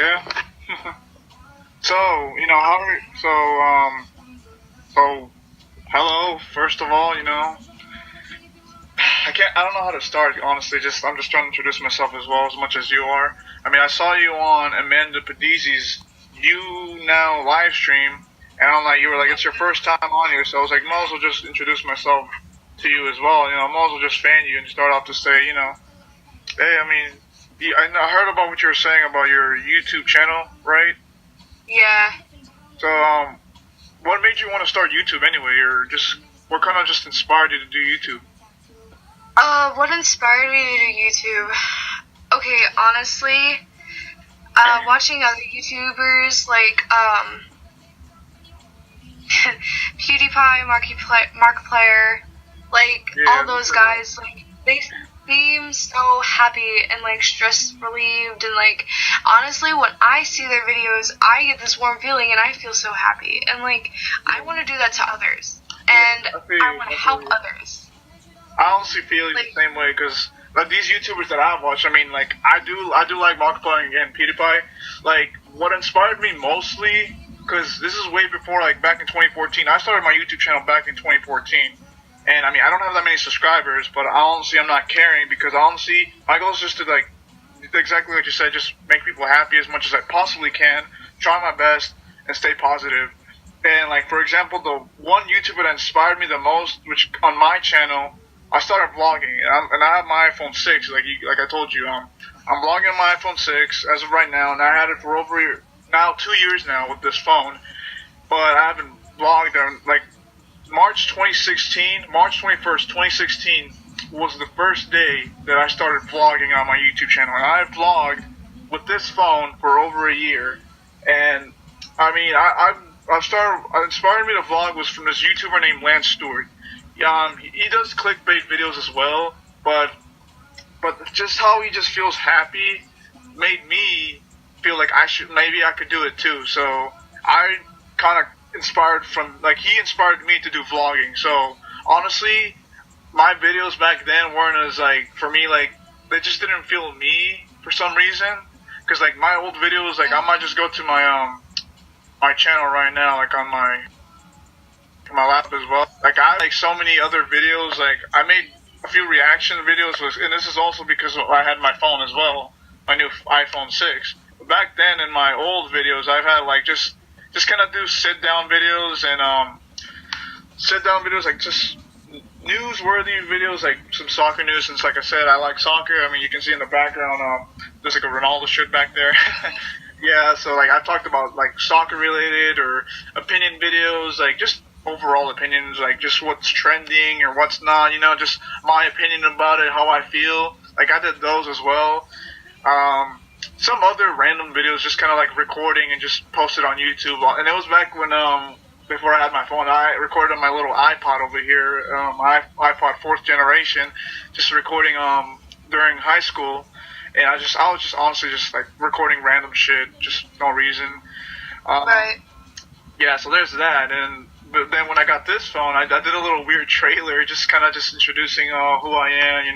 Yeah. So, how are, so, hello, first of all, I don't know how to start, honestly, I'm just trying to introduce myself as much as you are. I mean, I saw you on Amanda Padizzi's YouNow live stream, and I'm like, you were like, it's your first time on here, so I was like, might as well just introduce myself to you as well, might as well just fan you and start off to say, hey, I mean, I heard about what you were saying about your YouTube channel, right? Yeah. So, what made you want to start YouTube anyway, or just what kind of just inspired you to do YouTube? What inspired me to do YouTube? Okay, honestly, watching other YouTubers like, PewDiePie, Markiplier, like, Yeah, all those guys, like, they seem so happy and, like, stress relieved, and, like, honestly, when I see their videos, I get this warm feeling, and I feel so happy, and, like, I want to do that to others, and I want to help others. I honestly feel the same way, because like these YouTubers that I've watched, I mean, like I do like Markiplier and PewDiePie. Like what inspired me mostly, because this is way before, like back in 2014. I started my YouTube channel back in 2014, and I mean I don't have that many subscribers, but honestly I'm not caring, because honestly my goal is just to like exactly like you said, just make people happy as much as I possibly can, try my best, and stay positive. And like for example, the one YouTuber that inspired me the most, which on my channel, I started vlogging, and I have my iPhone 6, like I told you. I'm vlogging on my iPhone 6 as of right now, and I had it for over now 2 years now with this phone. But I haven't vlogged on like March 21st, 2016 was the first day that I started vlogging on my YouTube channel, and I vlogged with this phone for over a year. And I mean, I've started. Inspired me to vlog was from this YouTuber named Lance Stewart. He does clickbait videos as well, but just how he just feels happy made me feel like maybe I could do it too. So I kind of inspired from, like, he inspired me to do vlogging. So honestly, my videos back then weren't as, like, for me, like, they just didn't feel me for some reason. Cause like my old videos, like I might just go to my channel right now, like on my lap as well. Like I like so many other videos. Like I made a few reaction videos, and this is also because I had my phone as well, my new iPhone 6. But back then in my old videos, I've had like just kind of do sit down videos and like just newsworthy videos, like some soccer news. Since like I said, I like soccer. I mean, you can see in the background, there's like a Ronaldo shirt back there. Yeah, so like I've talked about like soccer related or opinion videos, like just overall opinions, like just what's trending or what's not, just my opinion about it, how I feel. Like I did those as well. Some other random videos, just kind of like recording and just posted on YouTube. And it was back when before I had my phone, I recorded on my little iPod over here, my iPod 4th generation, just recording during high school. And I was just honestly just like recording random shit, just no reason. Right. Yeah, so there's that. But then when I got this phone, I did a little weird trailer, just kind of just introducing who I am,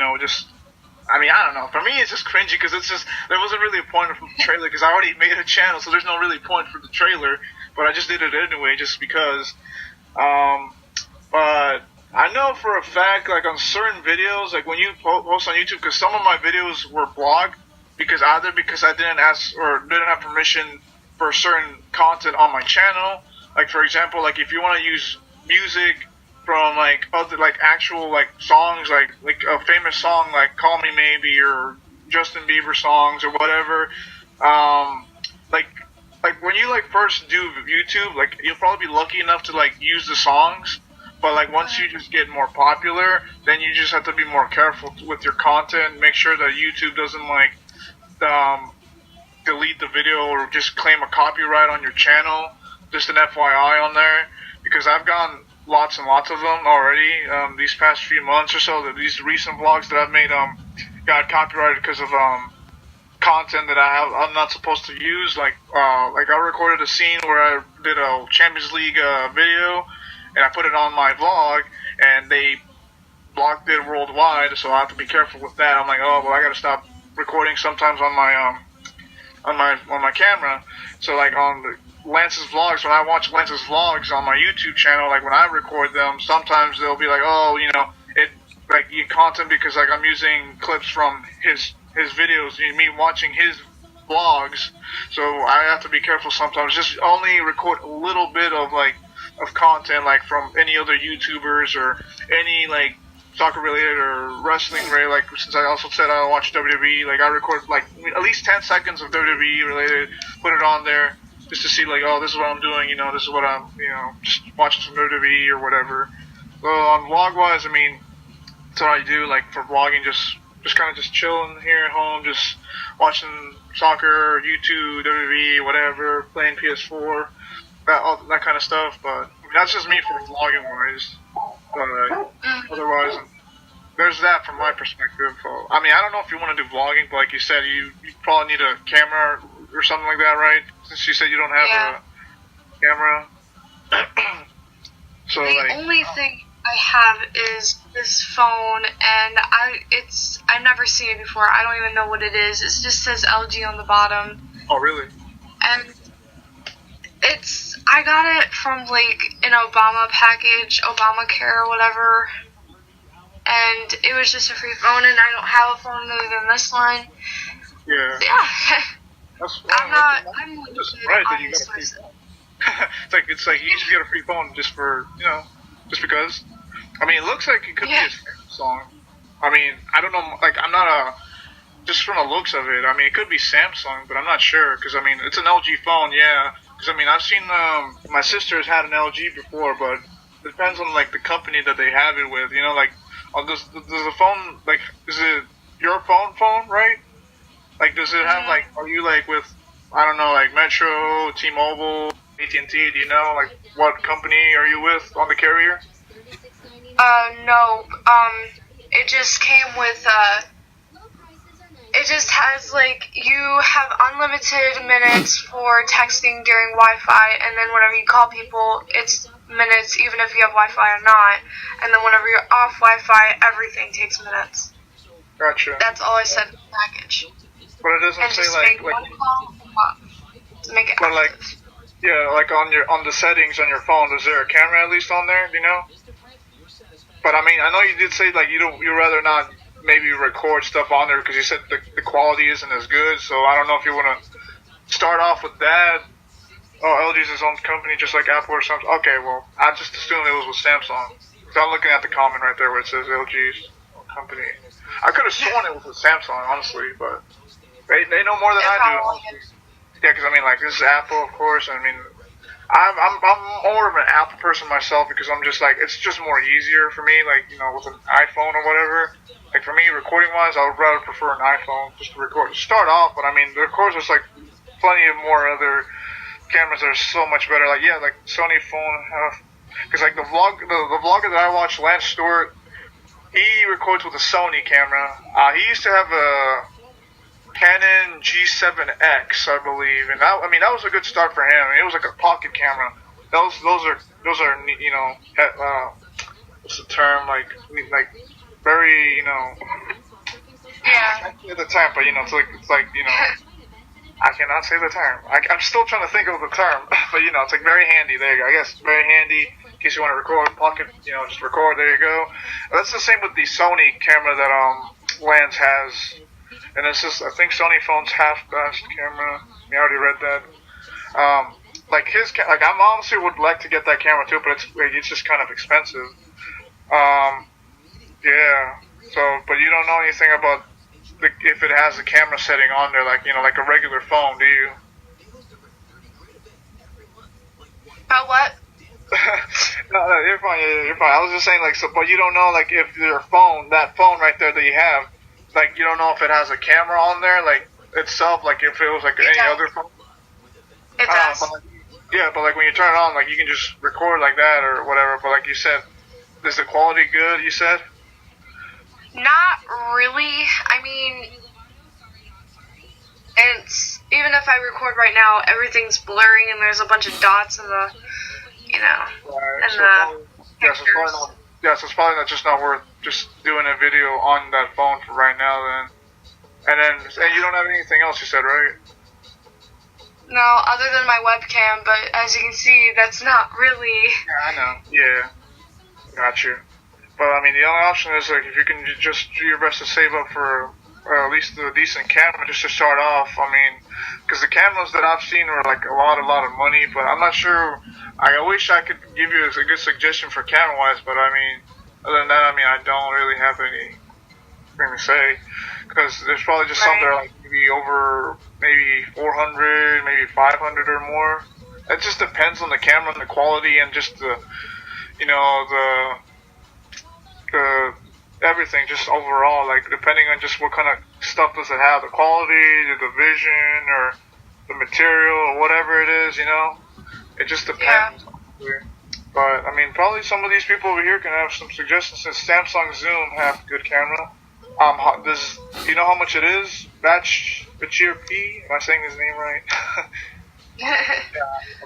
I mean, I don't know. For me, it's just cringy because there wasn't really a point for the trailer because I already made a channel, so there's no really point for the trailer. But I just did it anyway, just because. But I know for a fact, like on certain videos, like when you post on YouTube, because some of my videos were blocked because either because I didn't ask or didn't have permission for certain content on my channel. Like for example, like if you want to use music from like other like actual like songs, like a famous song like "Call Me Maybe" or Justin Bieber songs or whatever, like when you like first do YouTube, like you'll probably be lucky enough to like use the songs. But like once you just get more popular, then you just have to be more careful with your content. Make sure that YouTube doesn't like delete the video or just claim a copyright on your channel. Just an FYI on there, because I've gotten lots and lots of them already these past few months or so. That these recent vlogs that I've made got copyrighted because of content that I'm not supposed to use. Like I recorded a scene where I did a Champions League video, and I put it on my vlog, and they blocked it worldwide. So I have to be careful with that. I'm like, oh well, I gotta stop recording sometimes on my on my camera. So like on Lance's vlogs, when I watch Lance's vlogs on my YouTube channel, like when I record them, sometimes they'll be like, oh, it like you content because like I'm using clips from his videos, me watching his vlogs. So I have to be careful sometimes. Just only record a little bit of content like from any other YouTubers or any like soccer related or wrestling related. Like since I also said I watch WWE, like I record like at least 10 seconds of WWE related, put it on there just to see like, oh, this is what I'm doing. This is what I'm just watching some WWE or whatever. So on vlog wise, I mean, that's what I do. Like for vlogging, just kind of just chilling here at home, just watching soccer, YouTube, WWE, whatever, playing PS4, all that kind of stuff. But I mean, that's just me for vlogging wise. Otherwise, there's that from my perspective. I mean, I don't know if you want to do vlogging, but like you said, you probably need a camera or something like that, right? Since you said you don't have a camera. So the only thing I have is this phone, and I've never seen it before. I don't even know what it is. It just says LG on the bottom. Oh, really? And I got it from like an Obama package, Obamacare or whatever. And it was just a free phone, and I don't have a phone other than this one. Yeah. Yeah. I'm just surprised that you got a free phone. it's like you should get a free phone just for just because. I mean, it looks like it could be a Samsung. I mean, I don't know. Like, I'm not just from the looks of it. I mean, it could be Samsung, but I'm not sure because I mean, it's an LG phone, yeah. Because I mean, I've seen my sister's had an LG before, but it depends on like the company that they have it with. Like, does the phone like is it your phone, right? Like, does it have like are you like with I don't know like Metro, T-Mobile, AT&T? Do you know like what company are you with on the carrier? No. It just came with, it just has, like, you have unlimited minutes for texting during Wi-Fi, and then whenever you call people, it's minutes even if you have Wi-Fi or not, and then whenever you're off Wi-Fi, everything takes minutes. Gotcha. That's all I said in the package. But it doesn't say, like one call to make it active. Like, yeah, like on the settings on your phone, is there a camera at least on there, do you know? But I mean, I know you did say like you'd rather not maybe record stuff on there because you said the quality isn't as good. So I don't know if you want to start off with that. Oh, LG's his own company, just like Apple or something. Okay, well, I just assumed it was with Samsung. So I'm looking at the comment right there where it says LG's company. I could have sworn it was with Samsung, honestly, but they know more than I do. Honestly. Yeah, because I mean, like this is Apple, of course. I mean. I'm more of an Apple person myself because I'm just like it's just more easier for me, like with an iPhone or whatever. Like for me, recording wise, I would rather prefer an iPhone just to record. Start off, but I mean, of course, there's like plenty of more other cameras that are so much better. Like like Sony phone, because like the vlogger that I watch, Lance Stewart, he records with a Sony camera. He used to have a Canon G7X, I believe, and that was a good start for him. I mean, it was like a pocket camera. Those are what's the term like very Yeah. I can't say the term, but it's like I cannot say the term. I'm still trying to think of the term, but it's like very handy. There you go. I guess very handy in case you want to record pocket. Just record. There you go. That's the same with the Sony camera that Lance has. And it's just, I think Sony phone's half best camera. I already read that. Like I honestly would like to get that camera too, but it's just kind of expensive. Yeah. So, but you don't know anything about if it has a camera setting on there, like like a regular phone, do you? About what? No, you're fine. You're fine. I was just saying, like, so, but you don't know, like, if that phone right there that you have. Like, you don't know if it has a camera on there, like, itself, like, if it was, like, any other phone? It does. But, like, when you turn it on, like, you can just record like that or whatever, but, like you said, is the quality good, you said? Not really. I mean, even if I record right now, everything's blurry and there's a bunch of dots in the, Right, and so it's probably just not worth just doing a video on that phone for right now then. And you don't have anything else you said, right? No, other than my webcam, but as you can see, that's not really. Yeah, I know. Yeah, got you. But I mean, the only option is like if you can just do your best to save up for at least a decent camera just to start off. I mean, because the cameras that I've seen are like a lot of money, but I'm not sure. I wish I could give you a good suggestion for camera wise, but I mean, other than that, I mean, I don't really have anything to say because there's probably just some that are like maybe over maybe 400, maybe 500 or more. It just depends on the camera and the quality and just the, you know, the everything just overall, like depending on just what kind of stuff does it have, the quality, the vision, or the material, or whatever it is, you know. It just depends. Yeah. But I mean, probably some of these people over here can have some suggestions. Since Samsung Zoom have good camera. Do you know how much it is? Bachir P. Am I saying his name right? Yeah.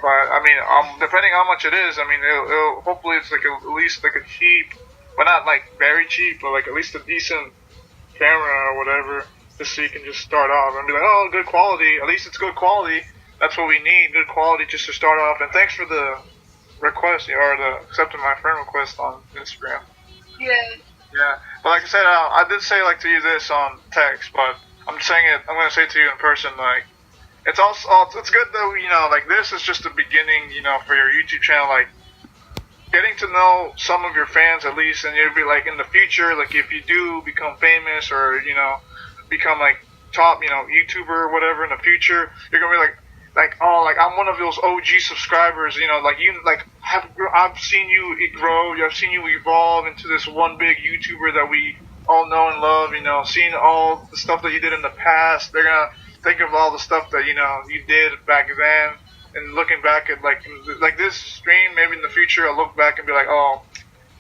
But I mean, depending how much it is, I mean, it'll hopefully it's like at least like a cheap, but not like very cheap, but like at least a decent camera or whatever, just so you can just start off and be like, oh, good quality. At least it's good quality. That's what we need, good quality just to start off. And thanks for the request or the accepting my friend request on Instagram. Yeah. Yeah, but like I said, I did say like to you this on text, but I'm saying it. I'm gonna say it to you in person. Like, it's also it's good that you know, like this is just the beginning, you know, for your YouTube channel. Like, getting to know some of your fans at least, and you'll be like in the future, like if you do become famous or you know, become like top, you know, YouTuber or whatever in the future, you're gonna be like, oh, like I'm one of those OG subscribers, you know, like you, like I've seen you grow, I've seen you evolve into this one big YouTuber that we all know and love, you know, seeing all the stuff that you did in the past, they're gonna think of all the stuff that, you know, you did back then, and looking back at like this stream, maybe in the future I'll look back and be like, oh,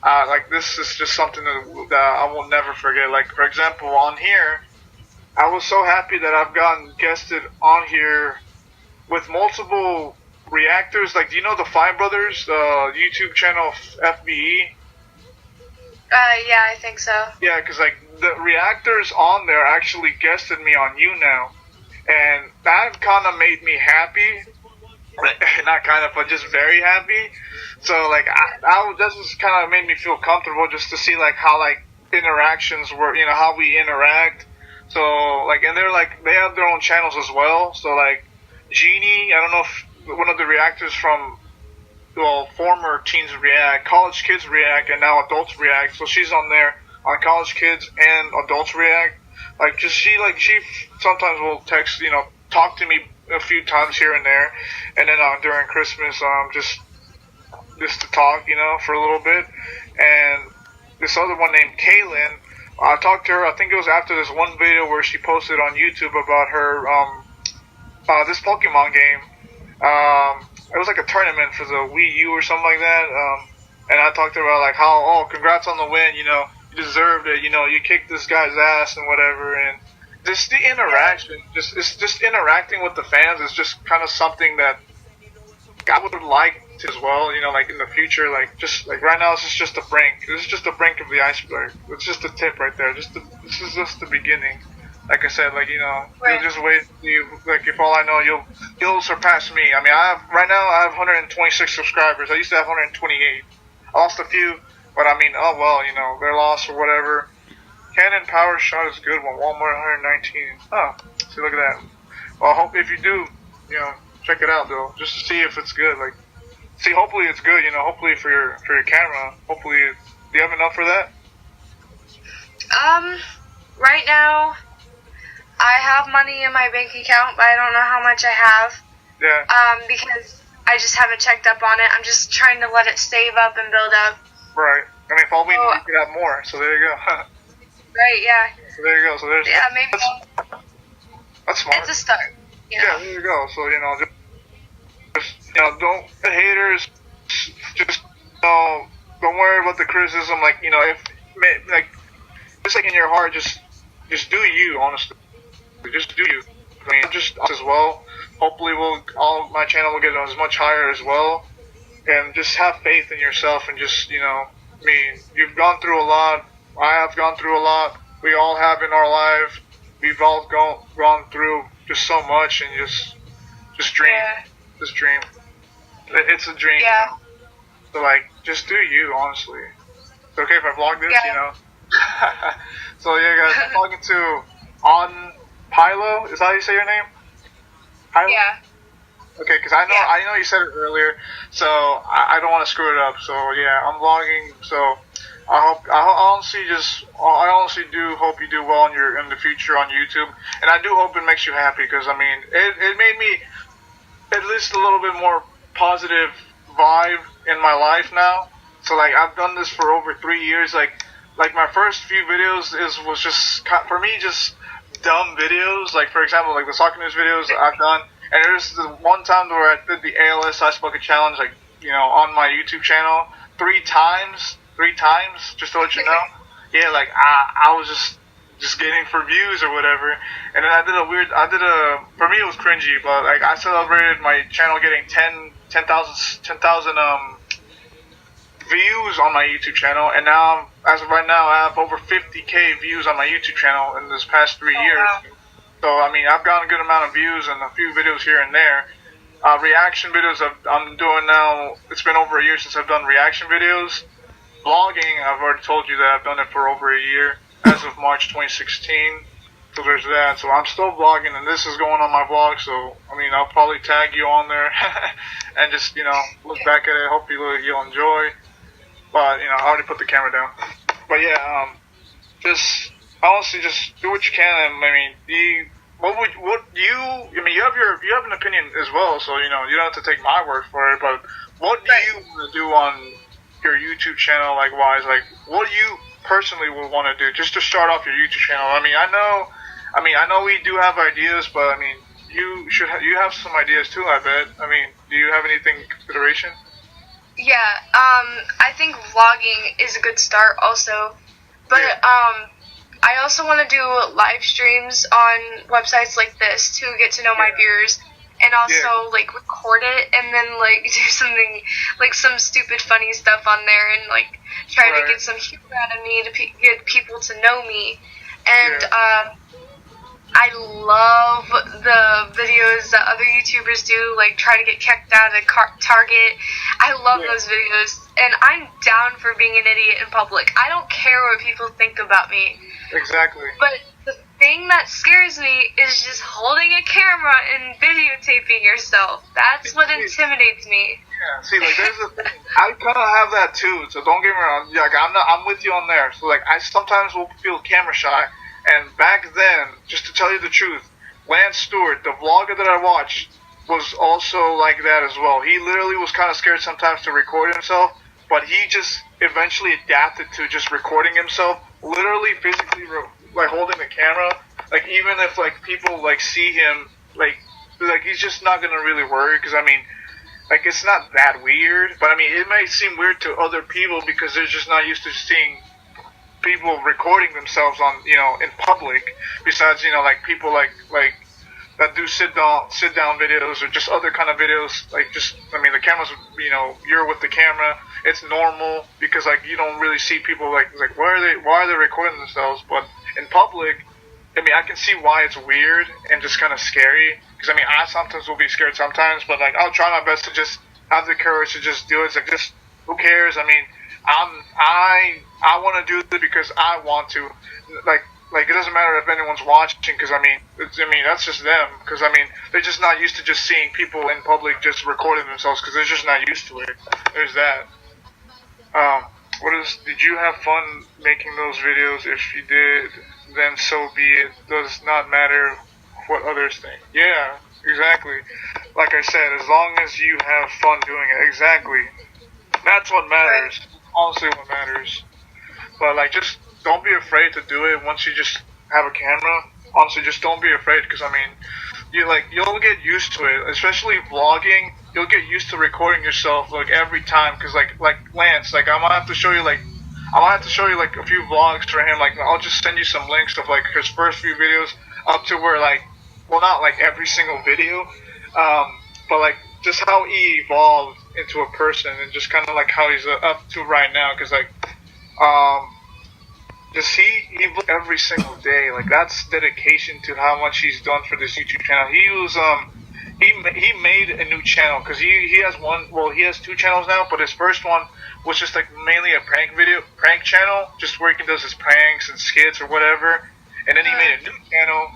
like this is just something that I will never forget. Like for example, on here, I was so happy that I've gotten guested on here with multiple reactors. Like, do you know the Five Brothers YouTube channel FBE? Yeah, I think so. Yeah, because like the reactors on there actually guested me on YouNow, and that kind of made me happy. Not kind of, but just very happy. So like, that just kind of made me feel comfortable just to see like how like interactions were, you know, how we interact. So like, and they're like they have their own channels as well. So like. Jeannie, I don't know if one of the reactors from, well, former Teens React, College Kids React, and now Adults React. So she's on there on College Kids and Adults React. Like, just she sometimes will text, you know, talk to me a few times here and there, and then during Christmas, just to talk, you know, for a little bit. And this other one named Kaylin, I talked to her. I think it was after this one video where she posted on YouTube about her this Pokemon game. It was like a tournament for the Wii U or something like that. And I talked about like how, oh, congrats on the win, you know, you deserved it, you know, you kicked this guy's ass and whatever. And just the interaction, just interacting with the fans is just kind of something that I would like as well, you know, like in the future, like just like right now, this is just a brink. This is just the brink of the iceberg. It's just the tip right there. This is just the beginning. Like I said, like, you know, you'll just wait. Like, if all I know, you'll surpass me. I mean, right now I have 126 subscribers. I used to have 128. I lost a few, but I mean, oh well, you know, they're lost or whatever. Canon Power Shot is good one. Walmart 119. Oh, see, look at that. Well, I hope if you do, you know, check it out though, just to see if it's good. Like, see, hopefully it's good. You know, hopefully for your camera. Hopefully, do you have enough for that? Right now, I have money in my bank account, but I don't know how much I have. Yeah. Because I just haven't checked up on it. I'm just trying to let it save up and build up. Right. I mean, if all we need, you could have more. So there you go. Right. Yeah. So there you go. So there's. Yeah, maybe. That's smart. It's a start. You know? Yeah. There you go. So you know, just you know, don't the haters. Just don't worry about the criticism. Like, you know, if like just like in your heart, just do you, honestly. Just do you. I mean, just us as well. Hopefully, my channel will get as much higher as well. And just have faith in yourself and just, you know, I mean, you've gone through a lot. I have gone through a lot. We all have in our life. We've all gone through just so much, and Just dream. Yeah. Just dream. It's a dream. Yeah. You know? So like, just do you, honestly. It's okay if I vlog this, you Yeah. know. So yeah, guys, I'm talking to on Pilo. Is that how you say your name? Pilo. Yeah. Okay, because I know you said it earlier, so I don't want to screw it up. So yeah, I'm vlogging. So I honestly do hope you do well in the future on YouTube, and I do hope it makes you happy because I mean it made me at least a little bit more positive vibe in my life now. So like I've done this for over 3 years. Like my first few videos was just for me just dumb videos. Like for example, like the soccer news videos I've done. And there's the one time where I did the ALS Ice Bucket Challenge, like on my YouTube channel, three times, just to let you know. Yeah, like I was just getting for views or whatever. And then for me it was cringy, but like I celebrated my channel getting 10,000 views on my YouTube channel, and now, as of right now, I have over 50K views on my YouTube channel in this past 3 years. Wow. So, I mean, I've gotten a good amount of views and a few videos here and there. Reaction videos I'm doing now, it's been over a year since I've done reaction videos. Vlogging, I've already told you that I've done it for over a year, as of March 2016. So there's that. So I'm still vlogging, and this is going on my vlog, so, I mean, I'll probably tag you on there and just, look back at it. Hopefully you'll enjoy. But, I already put the camera down. But yeah, just honestly, just do what you can. I mean, you have an opinion as well, so you don't have to take my word for it. But what do you want to do on your YouTube channel, like what do you personally would want to do just to start off your YouTube channel? I know we do have ideas, but I mean, you have some ideas too, I bet. I mean, do you have anything in consideration? Yeah, I think vlogging is a good start also, but I also want to do live streams on websites like this to get to know my viewers, and also like record it and then like do something like some stupid funny stuff on there and like try to get some humor out of me to get people to know me, and I love the videos that other YouTubers do, like try to get kicked out of Target. I love those videos, and I'm down for being an idiot in public. I don't care what people think about me. Exactly. But the thing that scares me is just holding a camera and videotaping yourself. That's what intimidates me. Yeah, see, like, there's the thing. I kind of have that too, so don't get me wrong. Like, I'm with you on there. So, like, I sometimes will feel camera shy. And back then, just to tell you the truth, Lance Stewart, the vlogger that I watched, was also like that as well. He literally was kind of scared sometimes to record himself, but he just eventually adapted to just recording himself, literally physically like holding the camera. Like even if like people like see him, like he's just not gonna really worry because I mean, like it's not that weird, but I mean it may seem weird to other people because they're just not used to seeing people recording themselves on in public. Besides like people like that do sit down videos or just other kind of videos. Like just I mean the cameras you're with the camera. It's normal because like you don't really see people like why are they recording themselves? But in public, I mean I can see why it's weird and just kind of scary. Because I mean I sometimes will be scared sometimes, but like I'll try my best to just have the courage to just do it. It's like just who cares? I mean I want to do it because I want to. Like it doesn't matter if anyone's watching because I mean that's just them because I mean they're just not used to just seeing people in public just recording themselves because they're just not used to it. There's that. Did you have fun making those videos? If you did, then so be it. Does not matter what others think. Yeah, exactly. Like I said, as long as you have fun doing it, exactly. That's what matters. Honestly, what matters. But like, just don't be afraid to do it once you just have a camera. Honestly, just don't be afraid because I mean, you'll get used to it. Especially vlogging, you'll get used to recording yourself like every time. Because like Lance, like I might have to show you like a few vlogs for him. Like I'll just send you some links of like his first few videos up to where like, well not like every single video, but like just how he evolved into a person and just kind of like how he's up to right now. Because like just he vlogs every single day. Like that's dedication to how much he's done for this YouTube channel. he made a new channel because he has one. Well, he has two channels now, but his first one was just like mainly a prank channel, just where he does his pranks and skits or whatever. And then he made a new channel,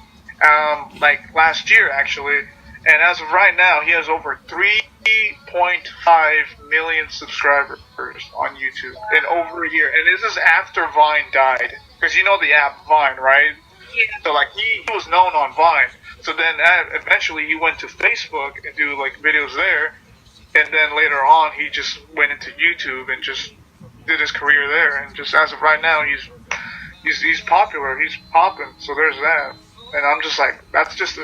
like last year actually. And as of right now, he has over 3.5 million subscribers on YouTube in over a year. And this is after Vine died, because you know the app Vine, right? Yeah. So like he was known on Vine. So then eventually he went to Facebook and do like videos there, and then later on he just went into YouTube and just did his career there. And just as of right now, he's popular. He's popping. So there's that. And I'm just like, that's just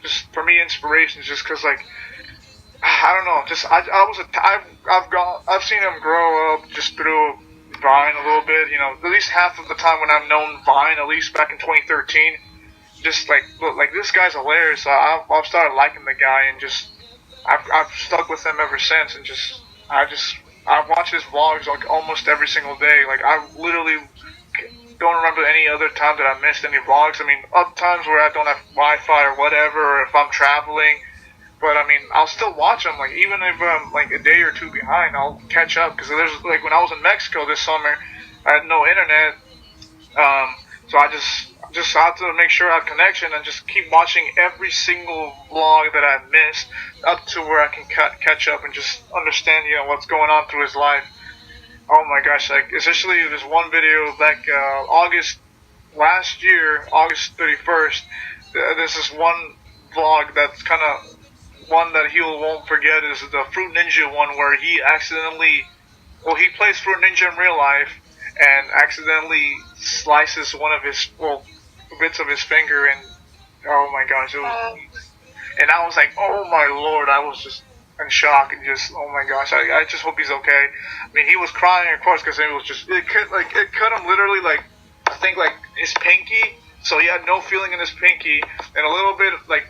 just for me inspiration, just because like I don't know, just I've seen him grow up just through Vine a little bit. You know, at least half of the time when I've known Vine, at least back in 2013. Just like this guy's hilarious. So I've started liking the guy, and just I've stuck with him ever since. And I watch his vlogs like almost every single day. Like I literally don't remember any other time that I missed any vlogs. I mean, other times where I don't have Wi-Fi or whatever, or if I'm traveling. But I mean, I'll still watch them. Like even if I'm like a day or two behind, I'll catch up. Because there's like when I was in Mexico this summer, I had no internet. So I just had to make sure I had connection and just keep watching every single vlog that I missed up to where I can catch up and just understand, you know, what's going on through his life. Oh my gosh, like especially this one video back last year, August 31st. There's this one vlog that's kind of one that he won't forget, is the Fruit Ninja one where he plays Fruit Ninja in real life and accidentally slices one of his bits of his finger, and oh my gosh, and I was like, oh my lord, I was just in shock and just, oh my gosh, I just hope he's okay. I mean, he was crying, of course, because it cut him literally like, I think like his pinky, so he had no feeling in his pinky, and a little bit like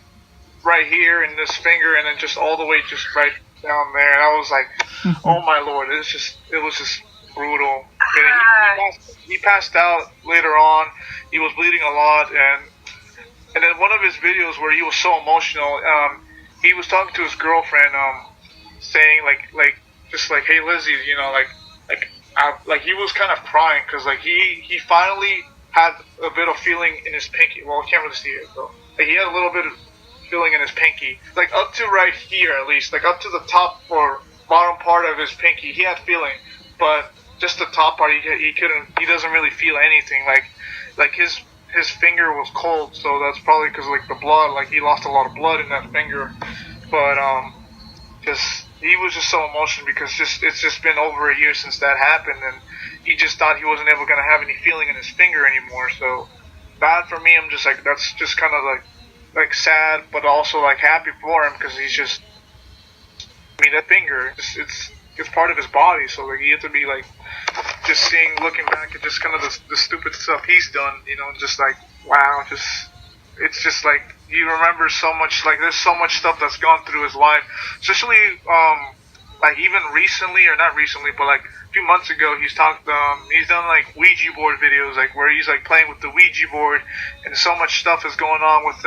right here in this finger, and then just all the way just right down there, and I was like, oh my lord, it was just brutal. He passed out later on. He was bleeding a lot, and then one of his videos where he was so emotional, he was talking to his girlfriend, saying like just like, hey Lizzie, you know, like he was kind of crying because like he finally had a bit of feeling in his pinky. Well, I can't really see it though. Like he had a little bit of feeling in his pinky, like up to right here at least, like up to the top or bottom part of his pinky, he had feeling, but just the top part, he doesn't really feel anything. Like his finger was cold, so that's probably because like the blood, like he lost a lot of blood in that finger. But he was just so emotional because it's just been over a year since that happened, and he just thought he wasn't ever gonna have any feeling in his finger anymore. So bad for me. I'm just like, that's just kind of like sad, but also like happy for him because he's just, I mean, that finger, it's part of his body, so like you have to be like just looking back at just kind of the stupid stuff he's done, you know, just like wow, it's just like he remembers so much, like there's so much stuff that's gone through his life, especially like even recently, or not recently, but like a few months ago, he's done like Ouija board videos, like where he's like playing with the Ouija board, and so much stuff is going on with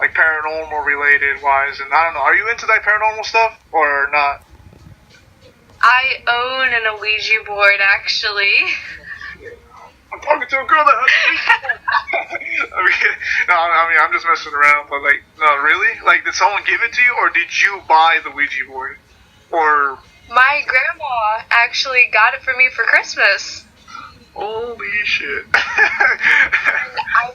like paranormal related wise, and I don't know, are you into that paranormal stuff or not? I own an Ouija board, actually. I'm talking to a girl that has I mean, I'm just messing around, but like, no, really? Like, did someone give it to you, or did you buy the Ouija board? Or... My grandma actually got it for me for Christmas. Holy shit. I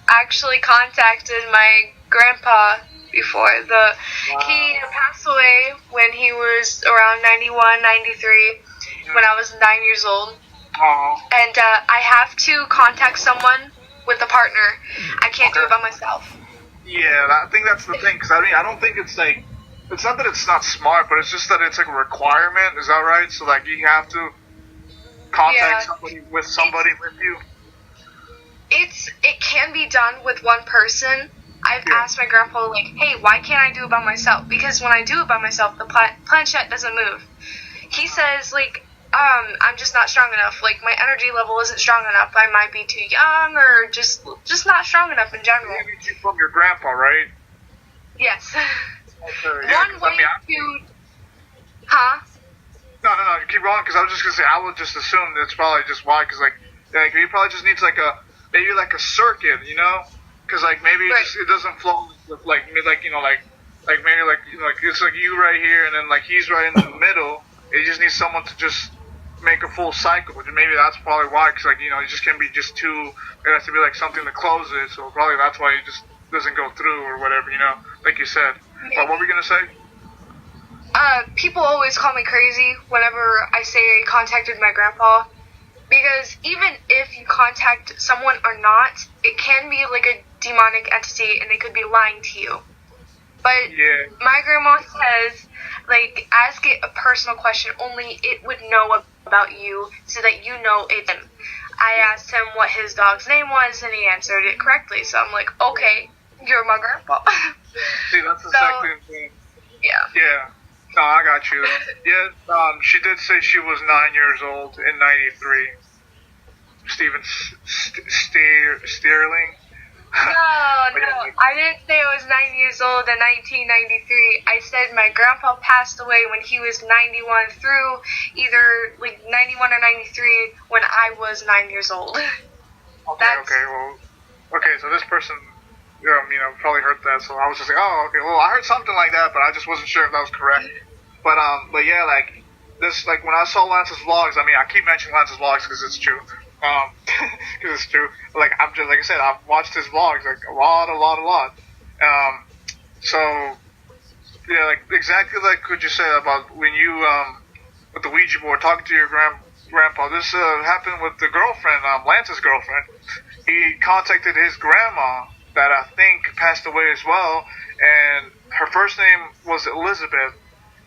actually contacted my grandpa before. He passed away when he was around 91, 93, when I was 9 years old. And I have to contact someone with a partner. I can't do it by myself. Yeah, I think that's the thing, because I mean, I don't think it's like, it's not that it's not smart, but it's just that it's like a requirement, is that right? So like you have to contact somebody with you? It can be done with one person. I've asked my grandpa, like, hey, why can't I do it by myself? Because when I do it by myself, the planchette doesn't move. He says, like, I'm just not strong enough. Like, my energy level isn't strong enough. I might be too young, or just not strong enough in general. You from your grandpa, right? Yes. Okay, yeah, One way to, huh? No, keep going, because I was just gonna say, I would just assume that's probably just why, because like he probably just needs like maybe like a circuit, you know, because like maybe Right. it doesn't flow with like you know like maybe like you know, like it's like you right here and then like he's right in the middle. He just needs someone to just make a full cycle. Maybe that's probably why, because like you know, it just can't be just too. It has to be like something to close it. So probably that's why it just doesn't go through or whatever, you know, like you said. But what were we gonna say? People always call me crazy whenever I say I contacted my grandpa. Because even if you contact someone or not, it can be like a demonic entity and they could be lying to you. But Yeah. my grandma says, like, ask it a personal question, only it would know about you so that you know it's him. I asked him what his dog's name was and he answered it correctly. So I'm like, okay, you're my grandpa. See, that's exactly the thing. Yeah. Yeah. No, I got you. Yeah, she did say she was 9 years old in '93. Steven Sterling. No, I didn't say I was 9 years old in 1993. I said my grandpa passed away when he was 91 through either like 91 or 93 when I was 9 years old. Okay, so this person, you know, probably heard that, so I was just like, oh, okay, well, I heard something like that, but I just wasn't sure if that was correct. But yeah, like, this, like, when I saw Lance's vlogs, I mean, I keep mentioning Lance's vlogs because it's true. Because it's true. Like, I'm just, like I said, I've watched his vlogs, like, a lot. So, yeah, like, exactly like what you said about when you, with the Ouija board, talking to your grandpa, this, happened with the girlfriend, Lance's girlfriend. He contacted his grandma that I think passed away as well, and her first name was Elizabeth,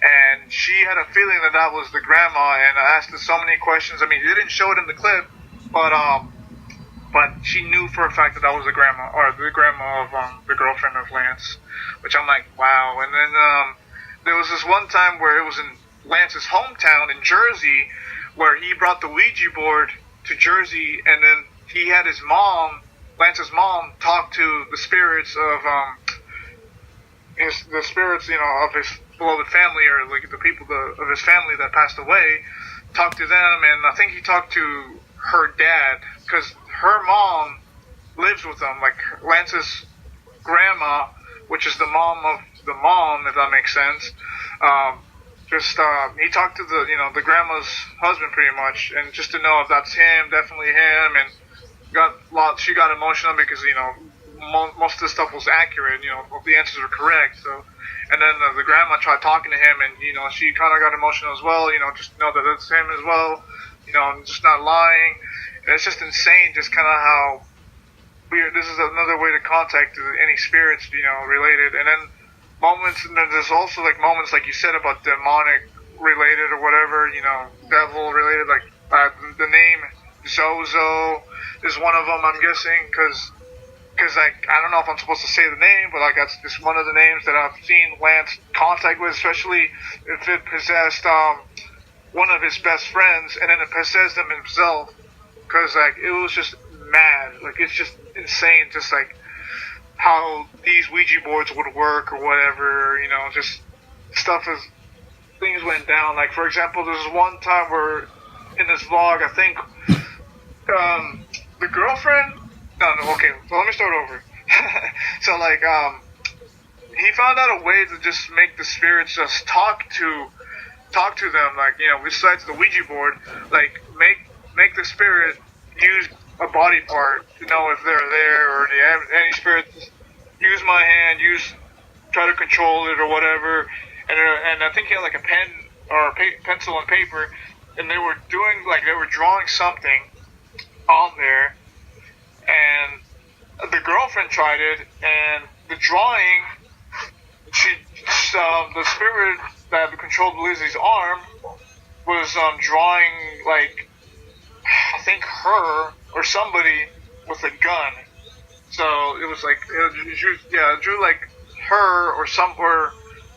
and she had a feeling that that was the grandma, and I asked her so many questions. I mean, they didn't show it in the clip, but she knew for a fact that that was the grandma, or the grandma of the girlfriend of Lance, which I'm like, wow. And then there was this one time where it was in Lance's hometown in Jersey, where he brought the Ouija board to Jersey, and then he had his mom, Lance's mom, talk to the spirits of the spirits, you know, of his beloved family, or like the people of his family that passed away. Talked to them, and I think he talked to her dad, because her mom lives with them, like Lance's grandma, which is the mom of the mom, if that makes sense. He talked to the grandma's husband pretty much, and just to know if that's him, definitely him, and she got emotional because, you know, most of the stuff was accurate, you know, the answers were correct, so, and then the grandma tried talking to him, and, you know, she kind of got emotional as well, you know, just to know that it's him as well, you know, and just not lying, and it's just insane, just kind of how weird, this is another way to contact any spirits, you know, related, and then there's also, like, moments, like you said, about demonic related or whatever, you know, devil related, like, the name Zozo is one of them, I'm guessing, because like, I don't know if I'm supposed to say the name, but like, that's just one of the names that I've seen Lance contact with, especially if it possessed one of his best friends, and then it possessed him himself, because like, it was just mad, like, it's just insane, just like how these Ouija boards would work or whatever, you know, just things went down. Like, for example, there's one time where in this vlog, I think the girlfriend. No, okay. So let me start over. So like, he found out a way to just make the spirits just talk to them. Like, you know, besides the Ouija board, like make the spirit use a body part to know if they're there, or any spirit. Just use my hand. Try to control it or whatever. And I think he had like a pen or a pencil and paper, and they were drawing something on there, and the girlfriend tried it, and the drawing, the spirit that controlled Lizzie's arm was drawing, like, I think her or somebody with a gun. So it was like, it drew like her or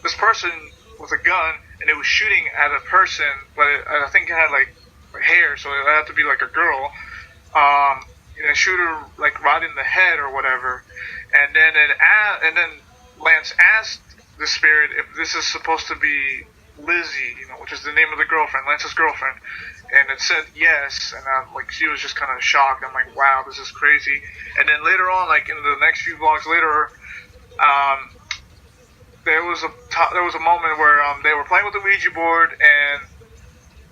this person with a gun, and it was shooting at a person, but I think it had like hair, so it had to be like a girl. And shoot her like right in the head or whatever, and then Lance asked the spirit if this is supposed to be Lizzie, which is the name of the girlfriend, Lance's girlfriend, and it said yes, and like she was just kind of shocked. I'm like, wow, this is crazy. And then later on, like in the next few vlogs later, um, there was a moment where they were playing with the Ouija board, and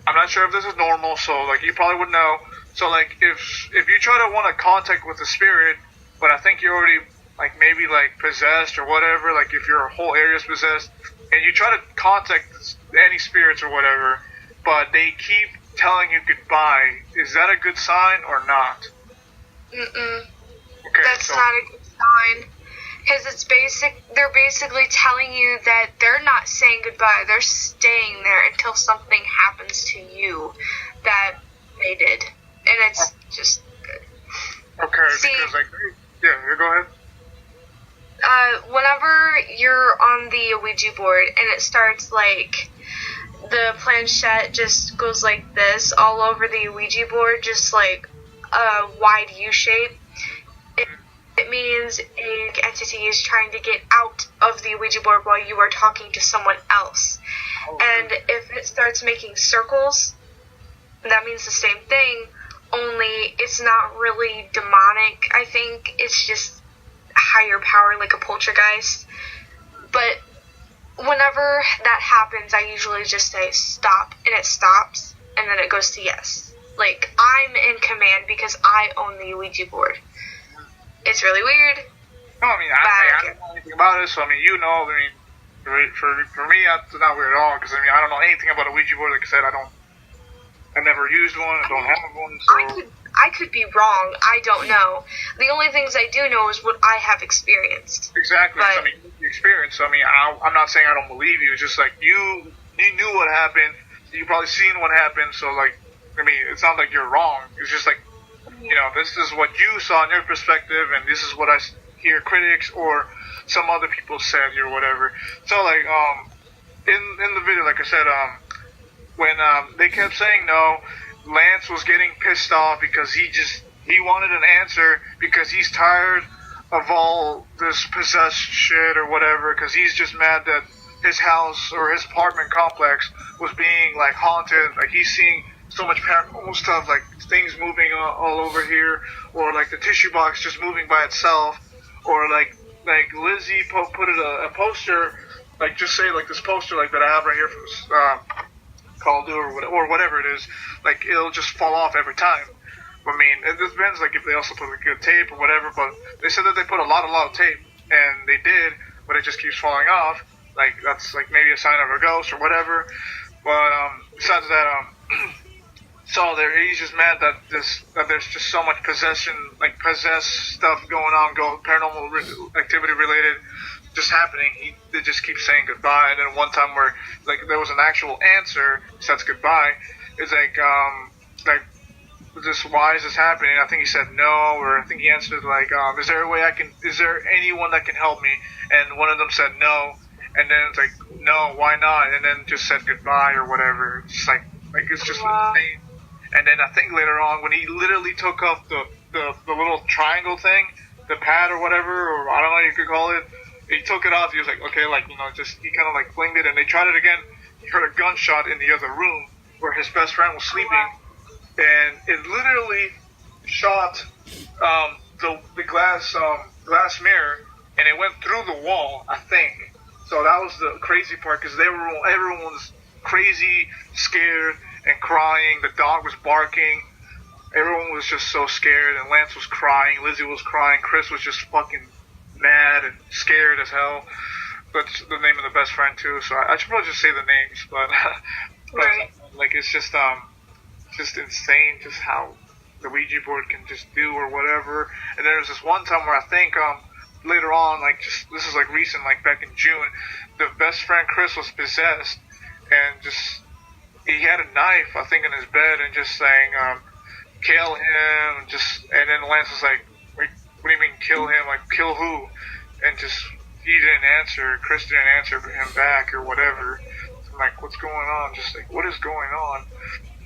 I'm not sure if this is normal, so like you probably would know. So like if you try to want to contact with the spirit, but I think you're already like maybe like possessed or whatever, like if your whole area is possessed, and you try to contact any spirits or whatever, but they keep telling you goodbye, is that a good sign or not? Okay, that's not a good sign. Because they're basically telling you that they're not saying goodbye. They're staying there until something happens to you that they did. And it's just good. Okay, See, because like, yeah, go ahead. Whenever you're on the Ouija board and it starts like, the planchette just goes like this all over the Ouija board, just like a wide U shape. It means an entity is trying to get out of the Ouija board while you are talking to someone else. And if it starts making circles, that means the same thing, only it's not really demonic. I think it's just higher power, like a poltergeist. But whenever that happens, I usually just say stop, and it stops, and then it goes to yes. Like, I'm in command because I own the Ouija board. It's really weird. No, I mean, I don't know anything about it, so I mean, for me, that's not weird at all, because I mean, I don't know anything about a Ouija board. Like I said, I never used one, I don't have one, so... I could be wrong, I don't know. The only things I do know is what I have experienced. Exactly, But, so, I mean, you experienced, so I mean, I'm not saying I don't believe you, it's just like, you knew what happened, you probably seen what happened, so like, I mean, it's not like you're wrong, it's just like, this is what you saw in your perspective, and this is what I hear critics or some other people said or whatever. So, like, in the video, like I said, when they kept saying no, Lance was getting pissed off because he wanted an answer because he's tired of all this possessed shit or whatever, because he's just mad that his house or his apartment complex was being, like, haunted. Like, he's seeing so much paranormal stuff, like things moving all over here, or like the tissue box just moving by itself, or like Lizzie put a poster, like just say like this poster like that I have right here from Call of Duty or whatever it is, like it'll just fall off every time. I mean, it depends like if they also put a good tape or whatever, but they said that they put a lot of tape, and they did, but it just keeps falling off. Like that's like maybe a sign of a ghost or whatever. But besides that, so he's just mad that there's just so much possessed stuff going on, paranormal activity related, just happening. They just keep saying goodbye. And then one time where like there was an actual answer, says goodbye. It's like just why is this happening? I think he said no, or I think he answered like is there anyone that can help me? And one of them said no, and then it's like no, why not? And then just said goodbye or whatever. It's just like it's just insane. And then I think later on, when he literally took off the little triangle thing, the pad or whatever, or I don't know what you could call it, he took it off. He was like, okay, like, just, he kind of like flinged it, and they tried it again. He heard a gunshot in the other room where his best friend was sleeping, and it literally shot the glass mirror, and it went through the wall, I think. So that was the crazy part, because everyone was crazy, scared, and crying. The dog was barking. Everyone was just so scared, and Lance was crying. Lizzie was crying. Chris was just fucking mad and scared as hell. That's the name of the best friend too. So I should probably just say the names, but right. Like it's just insane, just how the Ouija board can just do or whatever. And there was this one time where I think later on, like this is like recent, like back in June, the best friend Chris was possessed, and just. He had a knife, I think, in his bed, and just saying, kill him, and then Lance was like, wait, what do you mean, kill him? Like, kill who? And just, he didn't answer, Chris didn't answer him back, or whatever. So I'm like, what's going on? Just like, what is going on?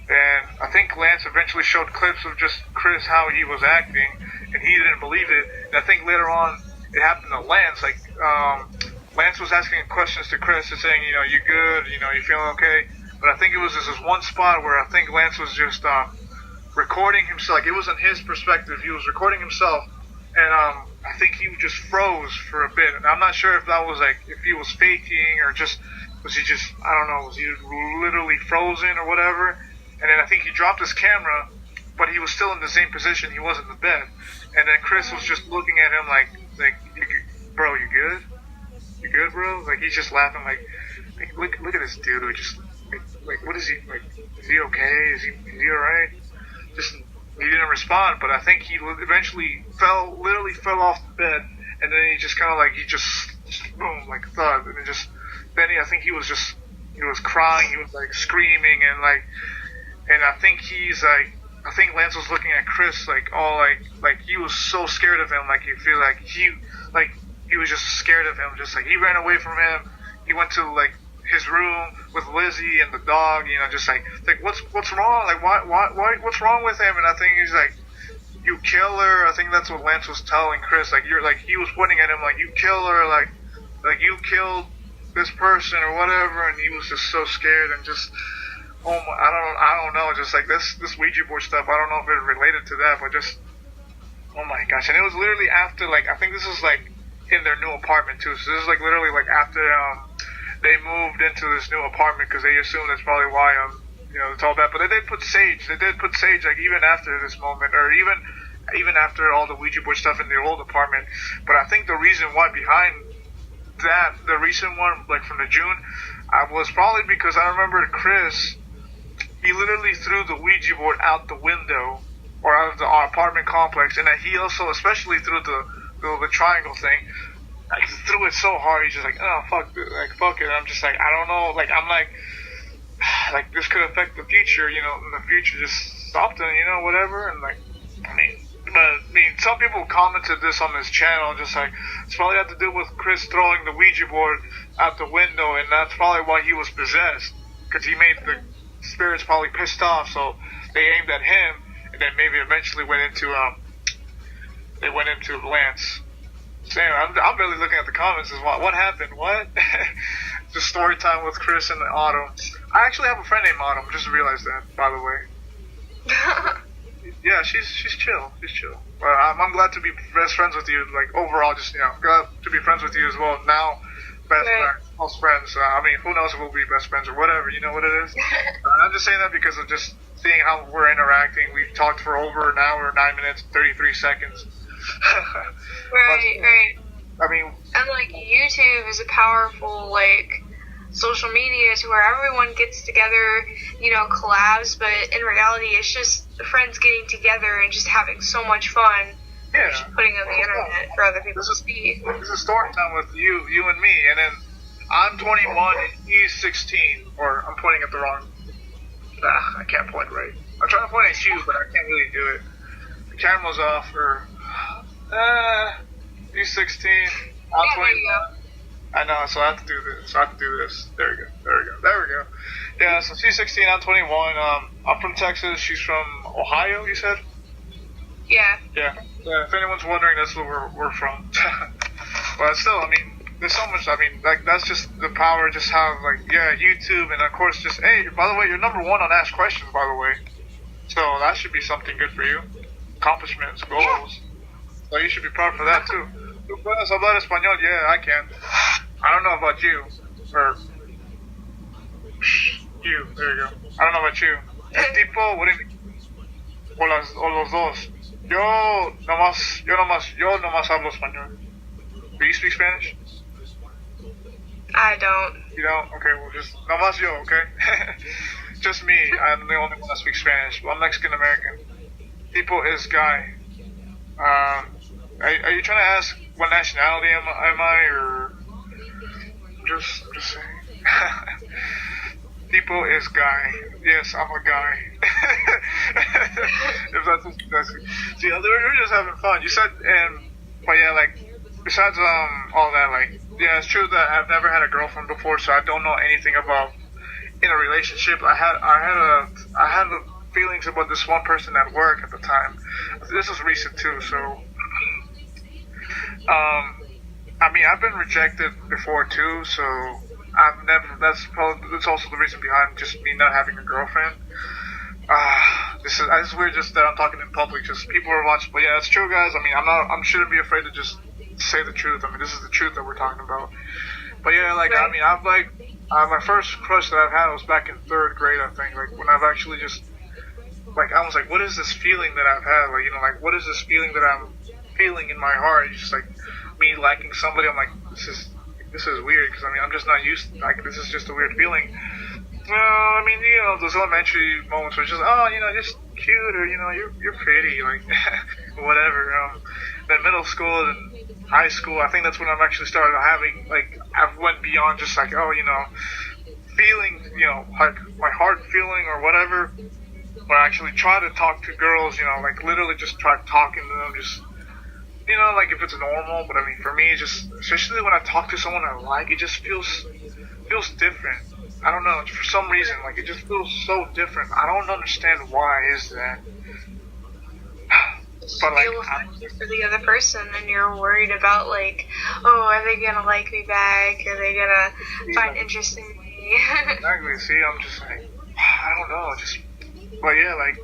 And I think Lance eventually showed clips of just Chris, how he was acting, and he didn't believe it. And I think later on, it happened to Lance, like, Lance was asking questions to Chris and saying, you good, you feeling okay? But I think it was this one spot where I think Lance was just recording himself. Like, it wasn't his perspective. He was recording himself, and I think he just froze for a bit. And I'm not sure if that was like if he was faking or just was he just I don't know, was he literally frozen or whatever. And then I think he dropped his camera, but he was still in the same position. He was in the bed, and then Chris was just looking at him like bro, you good? You good, bro? Like, he's just laughing like look at this dude who just like what is he like? Is he okay? Is he alright? Just he didn't respond, but I think he eventually literally fell off the bed, and then he just kind of like just boom, like thud, and I think he was crying, he was like screaming, and I think I think Lance was looking at Chris like all like he was so scared of him, like you feel like he was just scared of him, just like he ran away from him, he went to like his room with Lizzie and the dog, just like what's wrong? Like why what's wrong with him? And I think he's like, you kill her. I think that's what Lance was telling Chris. Like you're like he was pointing at him like you kill her, like you killed this person or whatever, and he was just so scared and just I don't know, just like this Ouija board stuff. I don't know if it related to that, but just oh my gosh! And it was literally after like I think this was like in their new apartment too. So this is like literally like after they moved into this new apartment because they assumed that's probably why it's all that. But they did put sage. They did put sage like even after this moment, or even after all the Ouija board stuff in the old apartment. But I think the reason why behind that, the recent one like from the June, was probably because I remember Chris. He literally threw the Ouija board out the window or out of the apartment complex, and then he also especially threw the triangle thing. Like, he threw it so hard, he's just like, oh, fuck it. And I'm just like, I don't know, like, I'm like this could affect the future, in the future, just stop them, whatever. And like, I mean, some people commented this on this channel, just like, it's probably had to do with Chris throwing the Ouija board out the window, and that's probably why he was possessed, because he made the spirits probably pissed off, so they aimed at him, and then maybe eventually went into Lance. Sam, I'm really looking at the comments as well. What happened? What? Just story time with Chris and Autumn. I actually have a friend named Autumn. Just realized that, by the way. Yeah, she's chill. She's chill. I'm glad to be best friends with you. Like overall, just glad to be friends with you as well. Now, close friends. I mean, who knows if we'll be best friends or whatever. You know what it is. I'm just saying that because of just seeing how we're interacting. We've talked for over an hour, 9 minutes, 33 seconds. Right. I mean, and like YouTube is a powerful like social media to where everyone gets together, collabs, but in reality it's just friends getting together and just having so much fun. Yeah. Just putting on the internet for other people to see. This is story time with you and me, and then I'm 21 and he's 16, or I'm pointing at the wrong. I can't point right. I'm trying to point at you, but I can't really do it. The camera's off, or he's 16. I'm 21. I know, so I have to do this. There we go. Yeah, so she's 16, I'm 21. I'm from Texas. She's from Ohio, you said? Yeah. Yeah. If anyone's wondering, that's where we're from. But still, I mean, there's so much. I mean, like that's just the power. Just how YouTube, and of course, just hey. By the way, you're number one on Ask Questions. By the way, so that should be something good for you. Accomplishments, goals. Yeah. So you should be proud for that too. ¿Tú puedes hablar español? Yeah, I can. I don't know about you, or you. There you go. I don't know about you. El tipo, what do you mean? O los dos. Yo nomás hablo español. Do you speak Spanish? I don't. You don't? Okay, well just nomás yo, okay? Just me. I'm the only one that speaks Spanish. Well, I'm Mexican American. Tipo is guy. Are you trying to ask what nationality am I, or just saying? Tipo is guy. Yes, I'm a guy. If that's see, we're just having fun. You said, but yeah, like besides all that, like yeah, it's true that I've never had a girlfriend before, so I don't know anything about in a relationship. I had feelings about this one person at work at the time. This was recent too, so I mean, I've been rejected before too, so I've never. That's also the reason behind just me not having a girlfriend. This is weird. Just that I'm talking in public. Just people are watching, but yeah, it's true, guys. I mean, I shouldn't be afraid to just say the truth. I mean, this is the truth that we're talking about. But yeah, like I Right. mean, I've like my first crush that I've had was back in third grade. I think like when I've actually just like I was like, what is this feeling that I've had? Like like what is this feeling that I'm feeling in my heart? It's just like me liking somebody. I'm like, this is weird because I mean I'm just not used. Like this is just a weird feeling. Well, I mean, those elementary moments were just, oh, just cute, or you're pretty, like whatever. Then middle school and high school, I think that's when I've actually started having like I've went beyond just like feeling, like my heart feeling or whatever. But I actually try to talk to girls, like literally just try talking to them, just like if it's normal. But I mean, for me, it's just especially when I talk to someone I like, it just feels different. I don't know. For some reason, like it just feels so different. I don't understand why is that. But like, Feel affected for the other person, and you're worried about like, oh, are they gonna like me back? Are they gonna find interest in me? exactly. See, I'm just like, I don't know. Just, but yeah, like,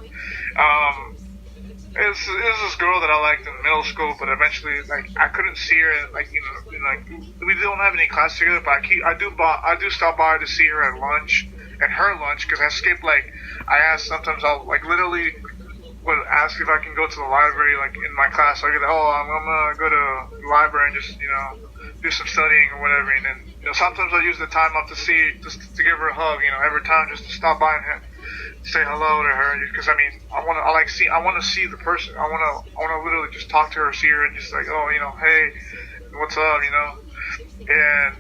it's this girl that I liked in middle school, but eventually, like, I couldn't see her. Like, like we don't have any class together, but I do stop by to see her at lunch, at her lunch, because I skip. Like, I ask sometimes I'll like literally would ask if I can go to the library, like in my class. I get, I'm gonna go to the library and just do some studying or whatever, and then sometimes I'll use the time up to just to give her a hug, every time just to stop by and say hello to her, because I mean I want to see the person. I want to literally just talk to her, see her, and just like, hey, what's up, and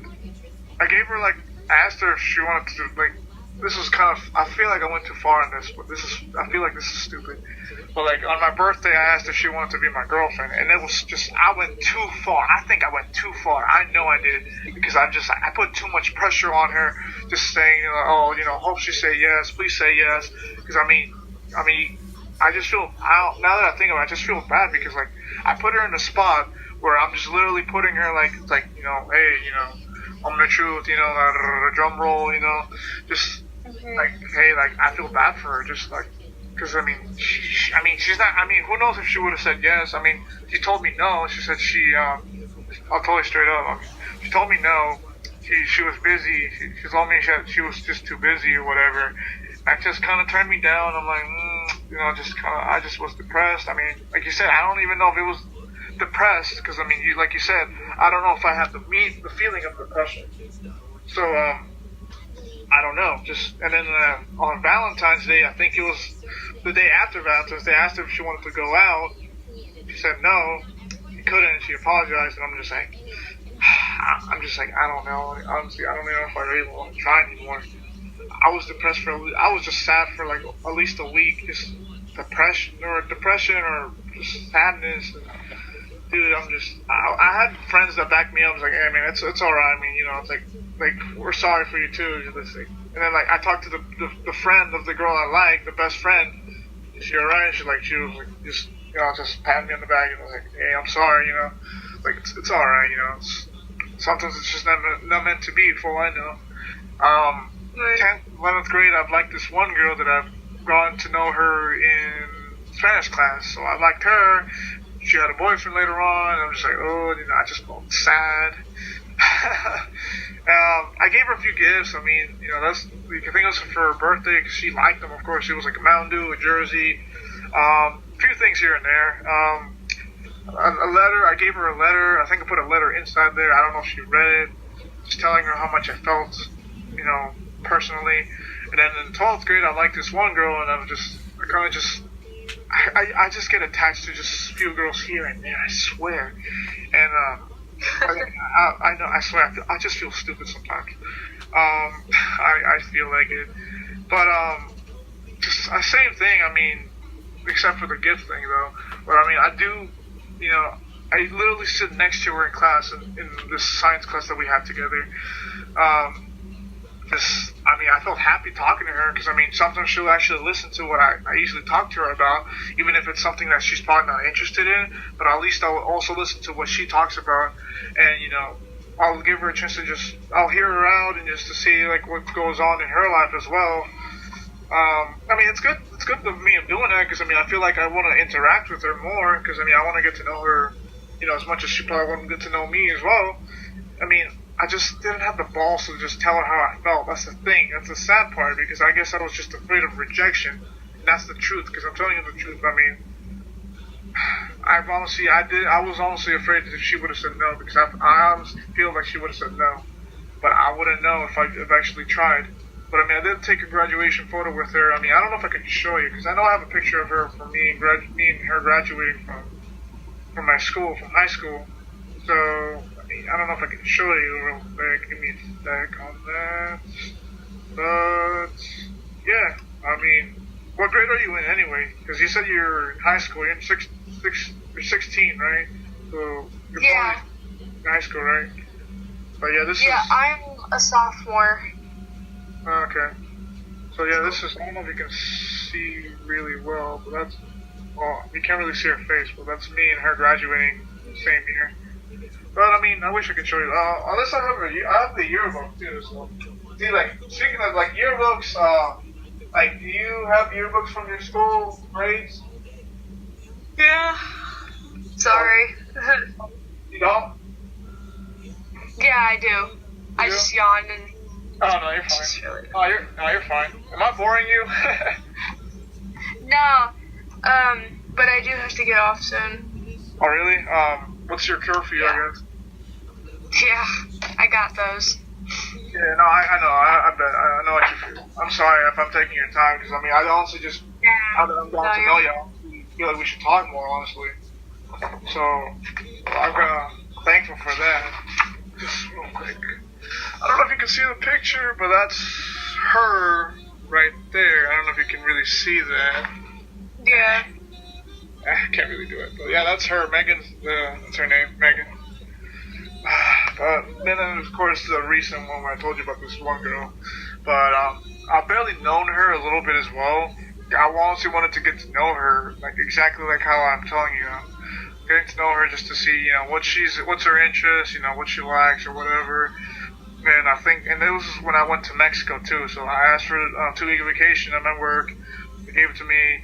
I gave her like asked her if she wanted to like. This was kind of, I feel like I went too far in this, but I feel like this is stupid. But like on my birthday, I asked if she wanted to be my girlfriend, and it was just, I went too far. I think I went too far. I know I did, because I put too much pressure on her, just saying, hope she say yes, please say yes. Because I mean, I just feel, now that I think of it, I just feel bad, because like, I put her in a spot where I'm just literally putting her like, hey, I'm the truth, drum roll, just, like, hey, like, I feel bad for her, just like, because I mean, she's not. I mean, who knows if she would have said yes? I mean, she told me no. She said I'll tell you straight up. I mean, she told me no. She was busy. She told me she was just too busy or whatever. That just kind of turned me down. I'm like, I just was depressed. I mean, like you said, I don't even know if it was depressed, because I mean, like you said, I don't know if I have the feeling of depression. So I don't know. And then on Valentine's Day, I think it was the day after Valentine's Day, I asked her if she wanted to go out. She said no, she couldn't. She apologized, and I'm just like, I don't know. Honestly, I don't even know if I really want to try anymore. I was depressed I was just sad for like at least a week, just depression or just sadness. And, dude, I had friends that backed me up. I was like, hey man, it's alright. I mean, it's like we're sorry for you too. And then like I talked to the friend of the girl I like, the best friend. Is she alright? She was like just patting me on the back and was like, hey, I'm sorry, like it's alright, sometimes it's just not meant to be. For all I know. 10th, 11th grade, I've liked this one girl that I've gotten to know her in Spanish class. So I liked her. She had a boyfriend later on. I'm just like, I just felt sad. I gave her a few gifts. I mean, you can think of it for her birthday, because she liked them, of course. It was like a Mountain Dew, a jersey, a few things here and there. A letter. I gave her a letter. I think I put a letter inside there. I don't know if she read it. Just telling her how much I felt, personally. And then in 12th grade, I liked this one girl, and I just get attached to just a few girls here and there, I swear. And I know, I swear, I just feel stupid sometimes. I feel like it. But just the same thing, I mean, except for the gift thing though. But I mean, I do, I literally sit next to her in class, in this science class that we had together. I mean, I felt happy talking to her because, I mean, sometimes she'll actually listen to what I usually talk to her about, even if it's something that she's probably not interested in. But at least I'll also listen to what she talks about, and I'll give her a chance to I'll hear her out and just to see like what goes on in her life as well. I mean, it's good. It's good of me of doing that because I mean, I feel like I want to interact with her more because I mean, I want to get to know her, as much as she probably want to get to know me as well. I mean, I just didn't have the balls to just tell her how I felt. That's the thing. That's the sad part because I guess I was just afraid of rejection. And that's the truth because I'm telling you the truth. I mean, I was honestly afraid that she would have said no because I honestly feel like she would have said no. But I wouldn't know if I actually tried. But I mean, I did take a graduation photo with her. I mean, I don't know if I can show you because I know I have a picture of her from me and her graduating from my school, from high school. So I mean, I don't know if I can show you real quick. Give me a sec on that. But yeah, I mean, what grade are you in anyway? Because you said you're in high school. You're in you're 16, right? So you're probably in high school, right? But yeah, I'm a sophomore. Okay. So yeah, I don't know if you can see really well, but you can't really see her face, but that's me and her graduating the same year. But I mean, I wish I could show you. Unless I have the yearbook too, so. See, like, speaking of, like, yearbooks, like, do you have yearbooks from your school grades? Yeah. Sorry. You don't? Yeah, I do. I just yawned and... Oh, no, you're fine. You're fine. Am I boring you? No. But I do have to get off soon. Oh, really? What's your curfew, I guess? Yeah, I got those. Yeah, no, I know. I bet. I know what you feel. I'm sorry if I'm taking your time, because, I mean, I honestly just... I'm glad to know you. I feel like we should talk more, honestly. So, I'm thankful for that. Just real quick. I don't know if you can see the picture, but that's her right there. I don't know if you can really see that. Yeah. I can't really do it. But yeah, that's her. That's her name, Megan. But then, of course, the recent one where I told you about this one girl. But I've barely known her a little bit as well. I honestly wanted to get to know her, like exactly like how I'm telling you. Getting to know her just to see, what's her interest, what she likes or whatever. And I think, and it was when I went to Mexico too. So I asked for a 2-week vacation at my work. They gave it to me.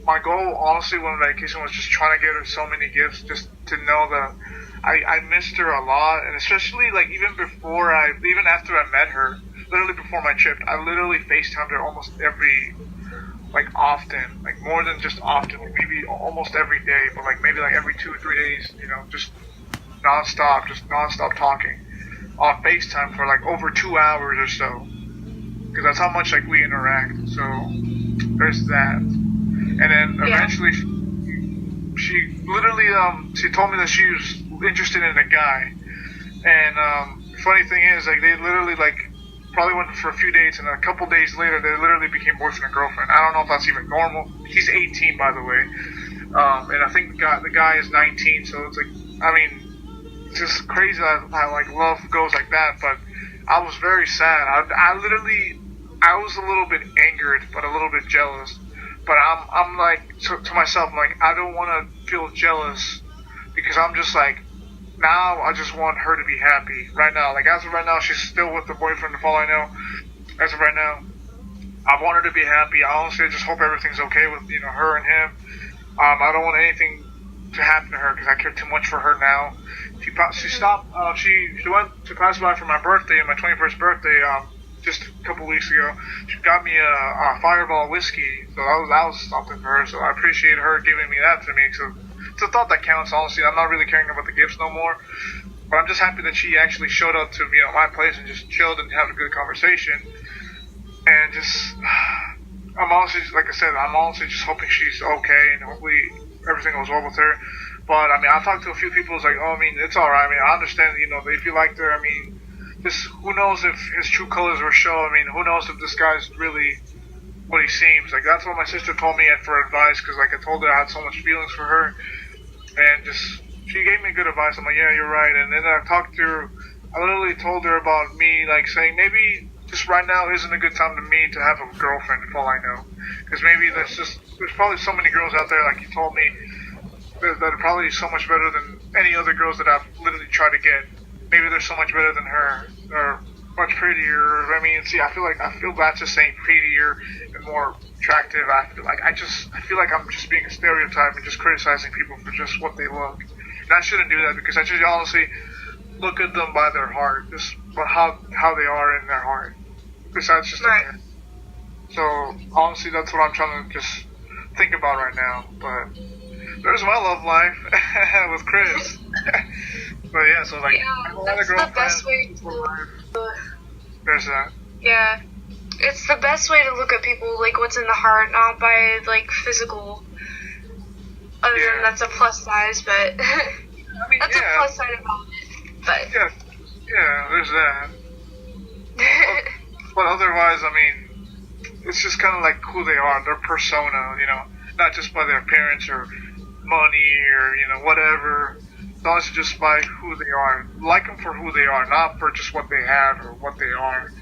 My goal honestly when vacation was just trying to get her so many gifts, just to know that I missed her a lot, and especially like even after I met her, literally before my trip, I literally FaceTimed her almost often, like more than just often, like maybe almost every day, but like maybe like every 2 or 3 days, just nonstop talking on FaceTime for like over 2 hours or so, because that's how much like we interact. So there's that, and then eventually she literally she told me that she was interested in a guy, and the funny thing is like they literally like probably went for a few dates, and a couple days later they literally became boyfriend and girlfriend. I don't know if that's even normal. He's 18, by the way, and I think the guy is 19, so it's like, I mean, it's just crazy how like love goes like that. But I was very sad. I was a little bit angered, but a little bit jealous. But I'm like to myself, I'm like, I don't want to feel jealous, because I'm just like, now I just want her to be happy right now. Like as of right now, she's still with the boyfriend, if all I know. As of right now, I want her to be happy. I honestly just hope everything's okay with her and him. I don't want anything to happen to her because I care too much for her now. She stopped. She went to pass by for my birthday, my 21st birthday. Just a couple weeks ago, she got me a Fireball whiskey, so that was something for her. So I appreciate her giving me that to me. So it's a thought that counts. Honestly, I'm not really caring about the gifts no more. But I'm just happy that she actually showed up to my place and just chilled and had a good conversation. And just, I'm honestly, like I said, I'm honestly just hoping she's okay and hopefully everything goes well with her. But I mean, I talked to a few people. It's like, oh, I mean, it's all right. I mean, I understand. If you liked her, I mean. Who knows if his true colors were shown? I mean, who knows if this guy's really what he seems like? That's what my sister told me for advice, because like I told her I had so much feelings for her, and she gave me good advice. I'm like, yeah, you're right. And then I talked to I literally told her about me, like saying maybe just right now isn't a good time to me to have a girlfriend, if all I know. Because maybe there's probably so many girls out there, like you told me, that are probably so much better than any other girls that I've literally tried to get. Maybe they're so much better than her, or much prettier. I mean, see, I feel bad just saying prettier and more attractive. I feel like I'm just being a stereotype and just criticizing people for just what they look. And I shouldn't do that because I should honestly look at them by their heart, just how they are in their heart. Besides just right. appearance. So honestly, that's what I'm trying to just think about right now. But there's my love life with Chris. But yeah, so like, Yeah, that's the best way to. There's that. Yeah, it's the best way to look at people, like what's in the heart, not by like physical. Other than that's a plus size, but I mean, that's a plus side about it. But yeah, there's that. But otherwise, I mean, it's just kind of like who they are, their persona, you know, not just by their appearance or money or, you know, whatever. It's honestly just by who they are. Like them for who they are, not for just what they have or what they are.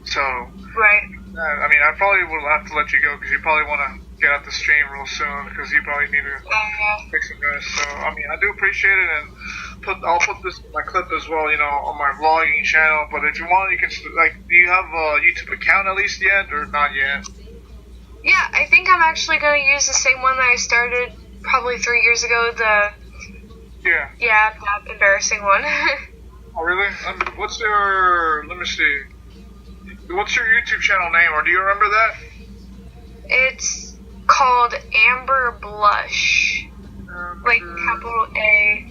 So, right. I mean, I probably will have to let you go because you probably want to get out the stream real soon because you probably need to fix some rest. So, I mean, I do appreciate it, and I'll put this in my clip as well, you know, on my vlogging channel. But if you want, you can, like, do you have a YouTube account at least yet, or not yet? Yeah, I think I'm actually going to use the same one that I started probably 3 years ago, that embarrassing one. Oh, really? What's your YouTube channel name, or do you remember that? It's called Amber Blush. Like capital A,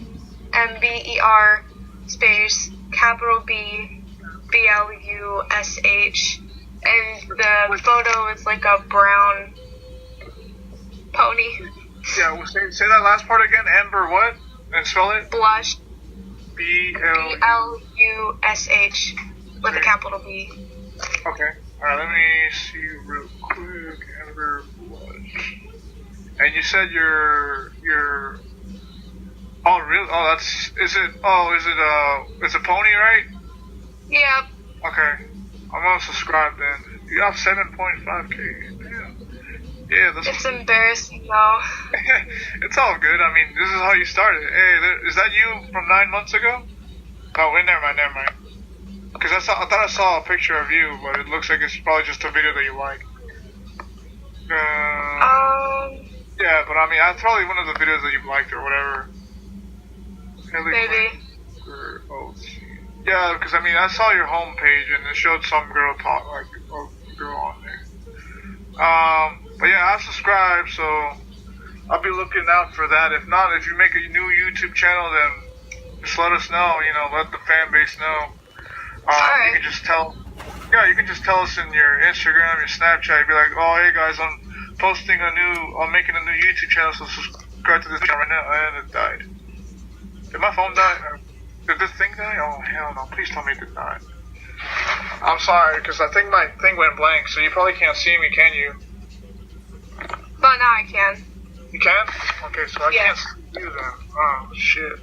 MBER, space, capital B, BLUSH. And the photo is like a brown pony. Yeah, well, say that last part again. Amber what? And spell it? Blush. BLUSH. With a capital B. Okay. Alright, let me see real quick. Amber Blush. And you said you're oh really? Oh, it's a pony, right? Yep. Okay. I'm gonna subscribe then. You have 7.5k. Damn. Yeah, it's embarrassing though. It's all good. I mean, this is how you started. Hey, is that you from 9 months ago? Oh, wait, never mind. Because I thought I saw a picture of you, but it looks like it's probably just a video that you like. Yeah, but I mean, that's probably one of the videos that you liked or whatever. Maybe. Yeah, because I mean, I saw your homepage and it showed some girl on there. But yeah, I subscribe, so I'll be looking out for that. If not, if you make a new YouTube channel, then just let us know. You know, let the fan base know. Alright. You can just tell. Yeah, you can just tell us in your Instagram, your Snapchat. You'd be like, oh, hey guys, I'm making a new YouTube channel, so subscribe to this channel right now. And it died. Did my phone die? Did this thing die? Oh, hell no. Please tell me it did not. I'm sorry, because I think my thing went blank, so you probably can't see me, can you? But now I can. You can? Okay, so I can't see you then. Oh, shit.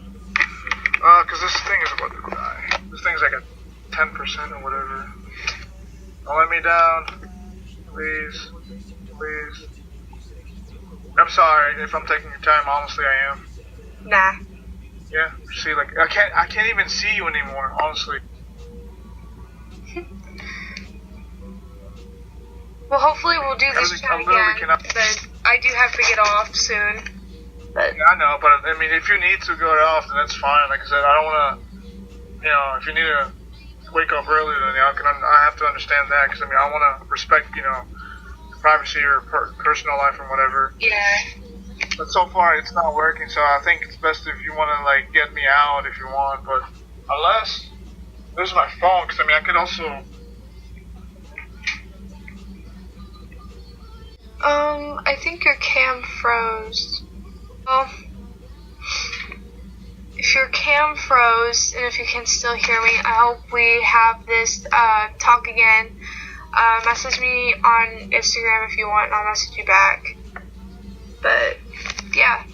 Because this thing is about to die. This thing's like at 10% or whatever. Don't let me down. Please. I'm sorry if I'm taking your time, honestly I am. Nah. Yeah, see, like, I can't even see you anymore, honestly. Well, hopefully we'll do this chat again, but I do have to get off soon. But yeah, I know, but I mean, if you need to go off, then that's fine. Like I said, I don't want to, you know, if you need to wake up early, then I have to understand that, because I mean, I want to respect, you know, privacy or personal life or whatever. yeah. But so far, it's not working, so I think it's best if you want to, like, get me out if you want, but unless, this is my phone, because I mean, I could also... I think your cam froze. Well, if your cam froze, and if you can still hear me, I hope we have this, talk again. Message me on Instagram if you want, and I'll message you back. But, yeah.